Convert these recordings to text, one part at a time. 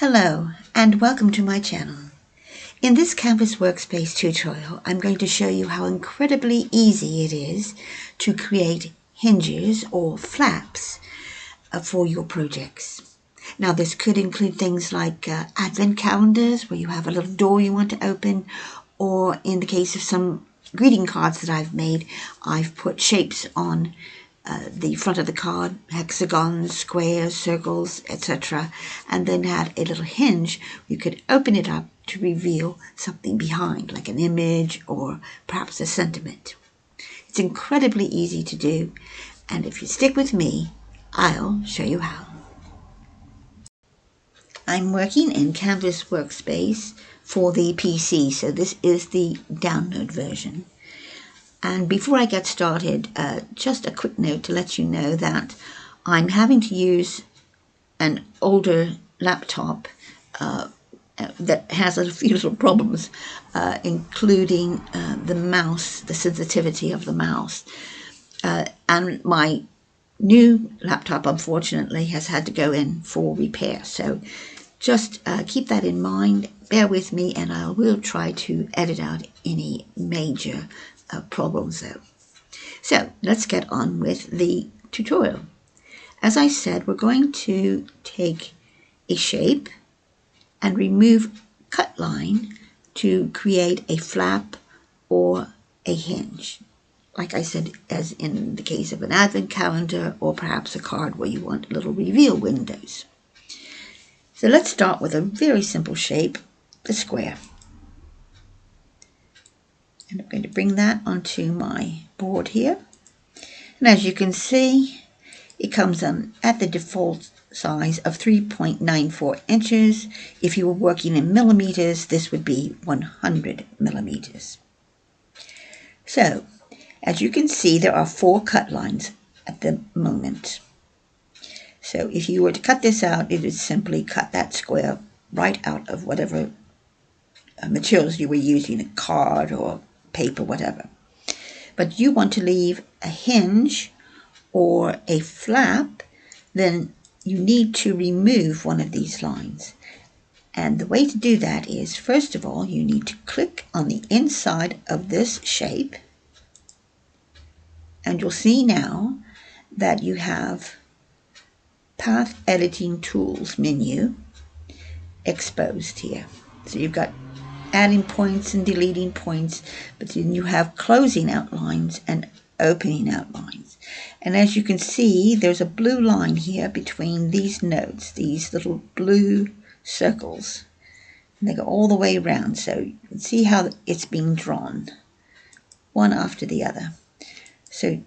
Hello and welcome to my channel. In this Canvas Workspace tutorial, I'm going to show you how incredibly easy it is to create hinges or flaps for your projects. Now this could include things like advent calendars where you have a little door you want to open, or in the case of some greeting cards that I've made, I've put shapes on the front of the card, hexagons, squares, circles, etc., and then had a little hinge. You could open it up to reveal something behind, like an image or perhaps a sentiment. It's incredibly easy to do, and if you stick with me, I'll show you how. I'm working in Canvas Workspace for the PC, so this is the download version. And before I get started, just a quick note to let you know that I'm having to use an older laptop that has a few little problems, including the mouse, the sensitivity of the mouse. And my new laptop, unfortunately, has had to go in for repair. So just keep that in mind, bear with me, and I will try to edit out any major problems though. So let's get on with the tutorial. As I said, we're going to take a shape and remove cut line to create a flap or a hinge. Like I said, as in the case of an advent calendar or perhaps a card where you want little reveal windows. So let's start with a very simple shape, the square. And I'm going to bring that onto my board here. And as you can see, it comes at the default size of 3.94 inches. If you were working in millimeters, this would be 100 millimeters. So, as you can see, there are 4 cut lines at the moment. So if you were to cut this out, it would simply cut that square right out of whatever materials you were using, a card or paper, whatever. But you want to leave a hinge or a flap, then you need to remove one of these lines. And the way to do that is, first of all, you need to click on the inside of this shape, and you'll see now that you have Path Editing Tools menu exposed here. So you've got adding points and deleting points, but then you have closing outlines and opening outlines. And as you can see, there's a blue line here between these nodes, these little blue circles. And they go all the way around, so you can see how it's being drawn, one after the other. So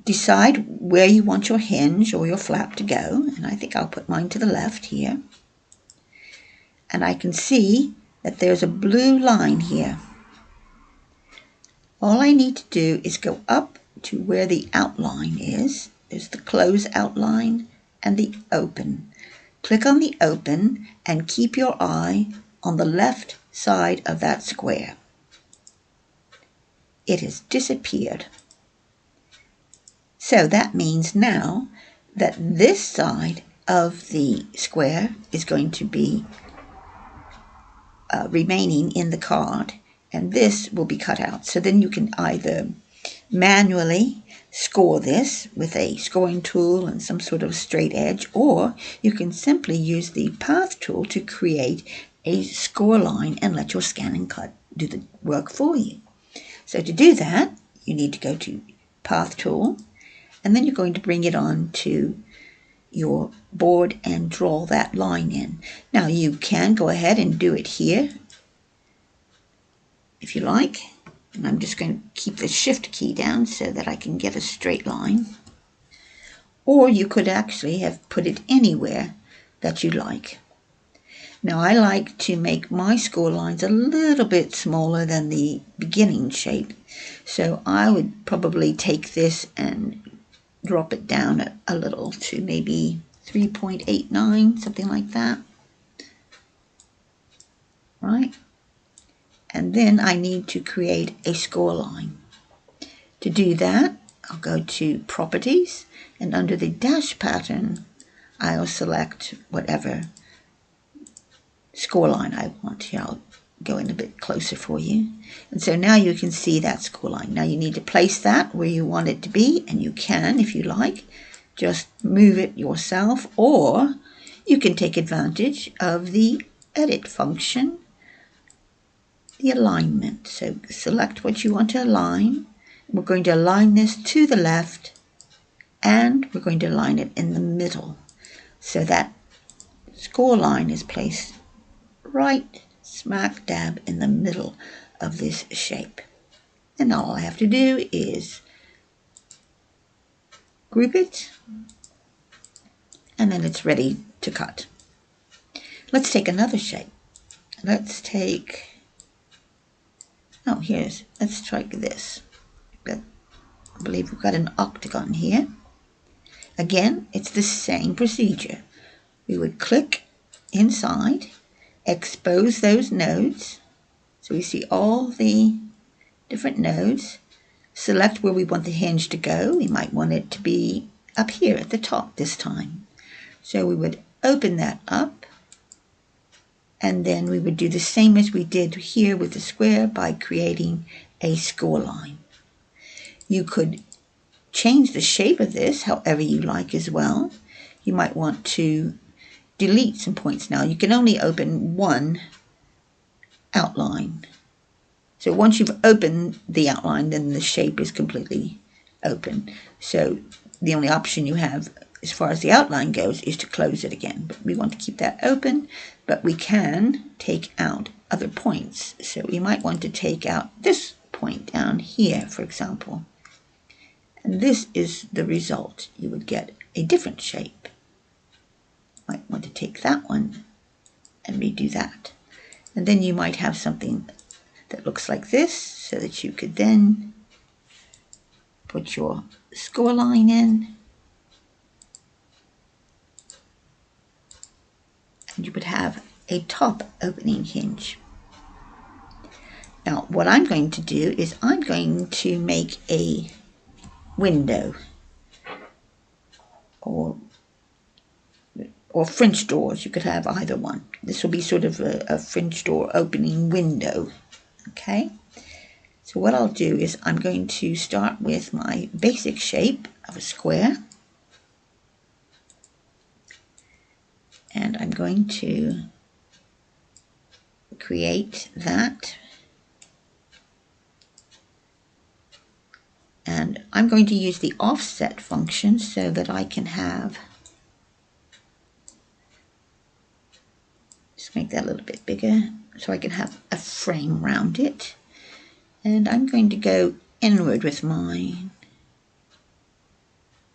decide where you want your hinge or your flap to go, and I think I'll put mine to the left here. And I can see that there's a blue line here. All I need to do is go up to where the outline is. There's the close outline and the open. Click on the open and keep your eye on the left side of that square. It has disappeared. So that means now that this side of the square is going to be remaining in the card, and this will be cut out. So then you can either manually score this with a scoring tool and some sort of straight edge, or you can simply use the path tool to create a score line and let your scan and cut do the work for you. So to do that, you need to go to path tool, and then you're going to bring it on to your board and draw that line in. Now you can go ahead and do it here if you like, and I'm just going to keep the shift key down so that I can get a straight line, or you could actually have put it anywhere that you like. Now I like to make my score lines a little bit smaller than the beginning shape, so I would probably take this and drop it down a little to maybe 3.89, something like that. Right? And then I need to create a score line. To do that, I'll go to Properties, and under the dash pattern, I'll select whatever score line I want. Here, I'll go in a bit closer for you. And so now you can see that score line. Now you need to place that where you want it to be, and you can, if you like, just move it yourself, or you can take advantage of the edit function, the alignment. So select what you want to align. We're going to align this to the left, and we're going to align it in the middle. So that score line is placed right smack dab in the middle of this shape. And all I have to do is group it, and then it's ready to cut. Let's take another shape. Let's take, let's try this. I believe we've got an octagon here. Again, it's the same procedure. We would click inside, expose those nodes, so we see all the different nodes, select where we want the hinge to go. We might want it to be up here at the top this time. So we would open that up, and then we would do the same as we did here with the square by creating a score line. You could change the shape of this however you like as well. You might want to delete some points now. You can only open one outline. So once you've opened the outline, then the shape is completely open. So the only option you have as far as the outline goes is to close it again. But we want to keep that open, but we can take out other points. So we might want to take out this point down here, for example. And this is the result. You would get a different shape. Might want to take that one and redo that. And then you might have something that looks like this, so that you could then put your score line in, and you would have a top opening hinge. Now what I'm going to do is I'm going to make a window or French doors. You could have either one. This will be sort of a French door opening window. Okay, so what I'll do is I'm going to start with my basic shape of a square, and I'm going to create that, and I'm going to use the offset function so that I can have, just make that a little bit bigger so I can have a frame around it. And I'm going to go inward with mine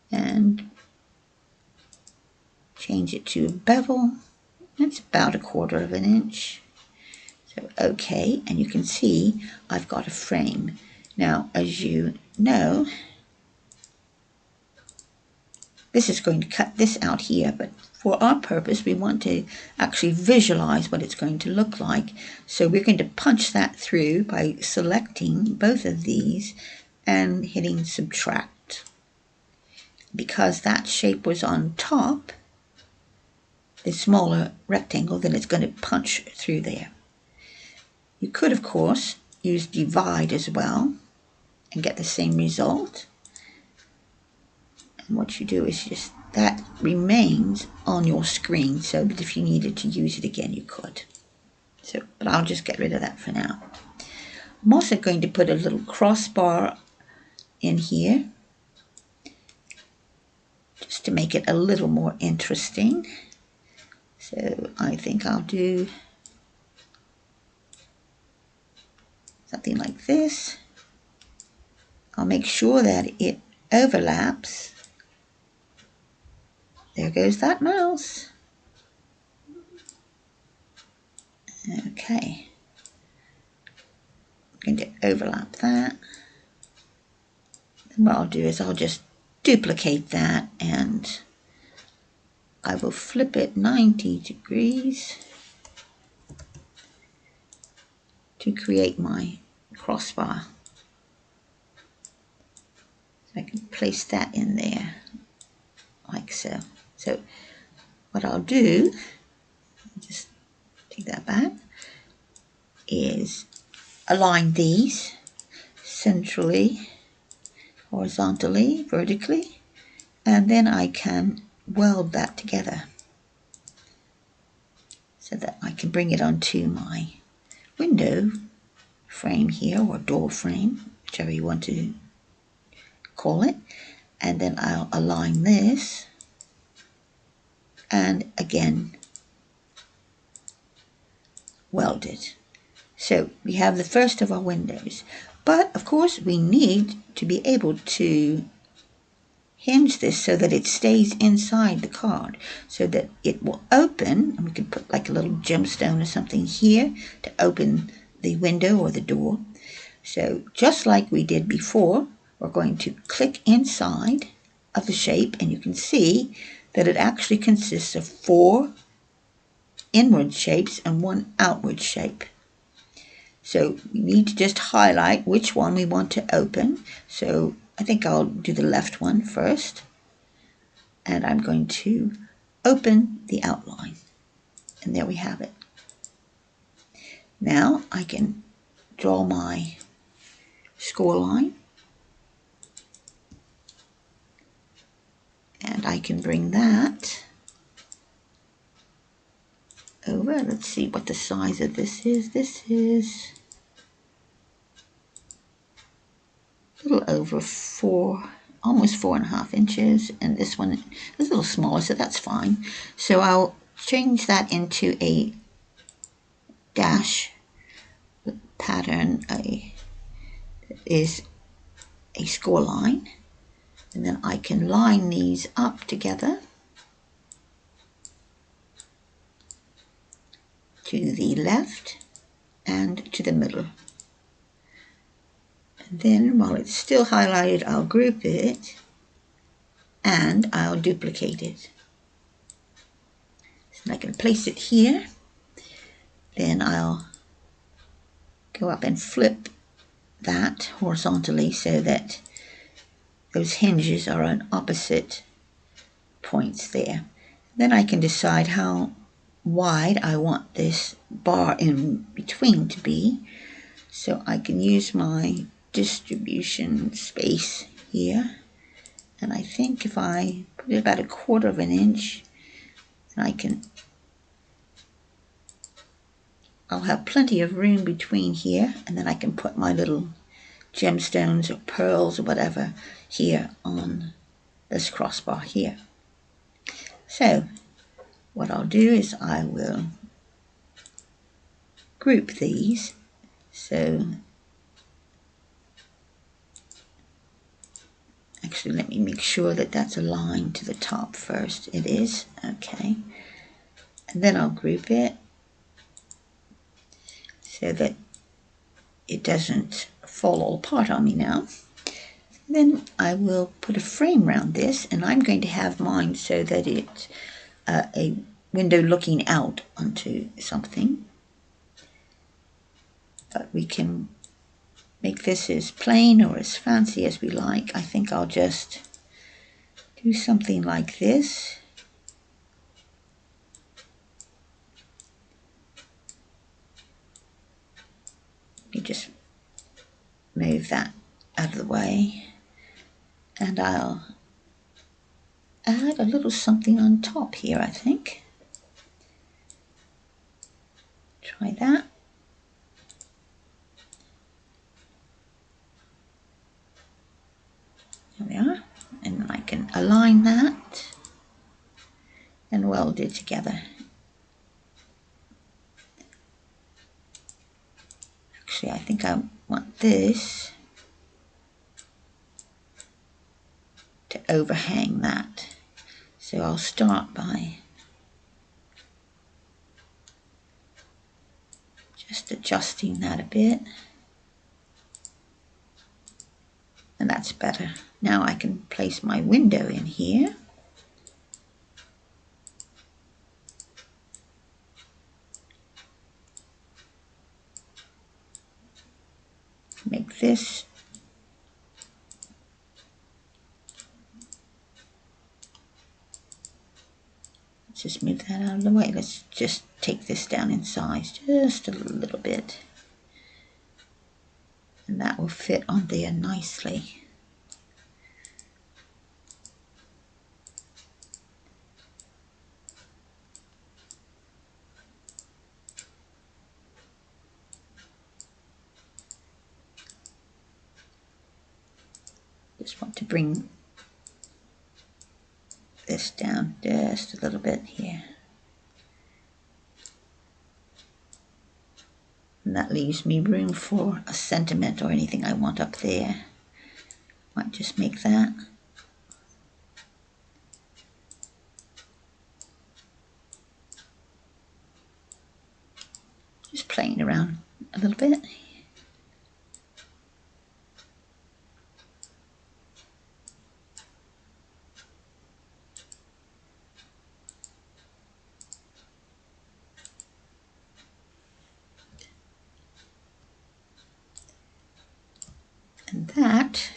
and change it to a bevel. That's about 1/4 of an inch. So okay, and you can see I've got a frame. Now, as you know, this is going to cut this out here, but for our purpose, we want to actually visualize what it's going to look like. So we're going to punch that through by selecting both of these and hitting subtract. Because that shape was on top, the smaller rectangle, then it's going to punch through there. You could, of course, use divide as well and get the same result. And what you do is just, that remains on your screen, so that if you needed to use it again, you could. So, but I'll just get rid of that for now. I'm also going to put a little crossbar in here, just to make it a little more interesting. So I think I'll do something like this. I'll make sure that it overlaps. There goes that mouse. Okay. I'm going to overlap that. And what I'll do is I'll just duplicate that, and I will flip it 90 degrees to create my crossbar. So I can place that in there like so. So what I'll do, just take that back, is align these centrally, horizontally, vertically, and then I can weld that together so that I can bring it onto my window frame here, or door frame, whichever you want to call it. And then I'll align this and again weld it. So we have the first of our windows, but of course we need to be able to hinge this so that it stays inside the card, so that it will open, and we can put like a little gemstone or something here to open the window or the door. So just like we did before, we're going to click inside of the shape, and you can see that it actually consists of 4 inward shapes and 1 outward shape. So we need to just highlight which one we want to open. So I think I'll do the left one first, and I'm going to open the outline, and there we have it. Now I can draw my score line, and I can bring that over. Let's see what the size of this is. This is a little over 4, almost 4.5 inches, and this one is a little smaller, so that's fine. So I'll change that into a dash pattern, is a score line, and then I can line these up together to the left and to the middle. And then while it's still highlighted, I'll group it and I'll duplicate it. So I can place it here. Then I'll go up and flip that horizontally so that those hinges are on opposite points there. Then I can decide how wide I want this bar in between to be. So I can use my distribution space here, and I think if I put it about 1/4 inch, then I'll have plenty of room between here, and then I can put my little gemstones or pearls or whatever here on this crossbar here. So what I'll do is I will group these. So actually, let me make sure that that's aligned to the top first. It is. Okay. And then I'll group it so that it doesn't fall all apart on me now. Then I will put a frame around this, and I'm going to have mine so that it's a window looking out onto something. But we can make this as plain or as fancy as we like. I think I'll just do something like this. You just move that out of the way, and I'll add a little something on top here, I think. Try that. There we are. And then I can align that and weld it together. Actually, I think I want this to overhang that. So I'll start by just adjusting that a bit. And that's better. Now I can place my window in here. Make this just move that out of the way. Let's just take this down in size just a little bit. And that will fit on there nicely. Just want to bring this down just a little bit here. And that leaves me room for a sentiment or anything I want up there. Might just make that. Just playing around a little bit. And that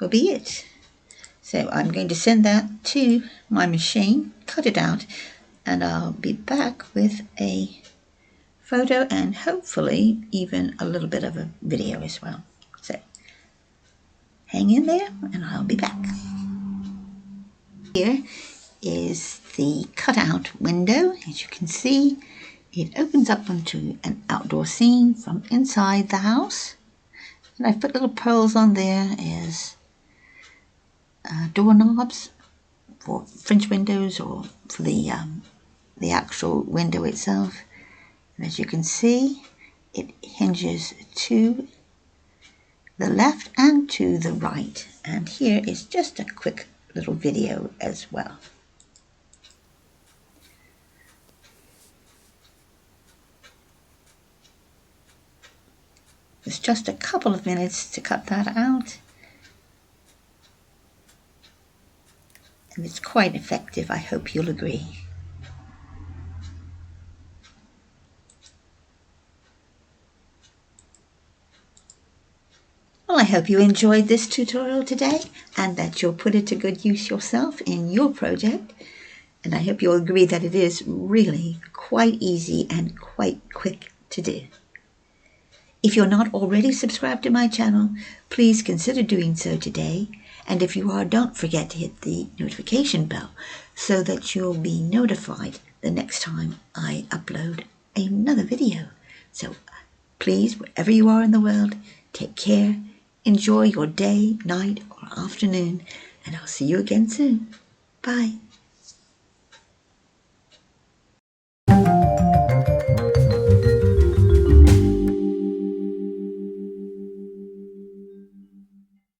will be it. So I'm going to send that to my machine, cut it out, and I'll be back with a photo and hopefully even a little bit of a video as well. So hang in there and I'll be back. Here is the cutout window. As you can see, it opens up onto an outdoor scene from inside the house. And I've put little pearls on there as doorknobs for French windows or for the actual window itself. And as you can see, it hinges to the left and to the right. And here is just a quick little video as well. It's just a couple of minutes to cut that out. And it's quite effective, I hope you'll agree. Well, I hope you enjoyed this tutorial today and that you'll put it to good use yourself in your project. And I hope you'll agree that it is really quite easy and quite quick to do. If you're not already subscribed to my channel, please consider doing so today. And if you are, don't forget to hit the notification bell so that you'll be notified the next time I upload another video. So please, wherever you are in the world, take care, enjoy your day, night, or afternoon, and I'll see you again soon. Bye.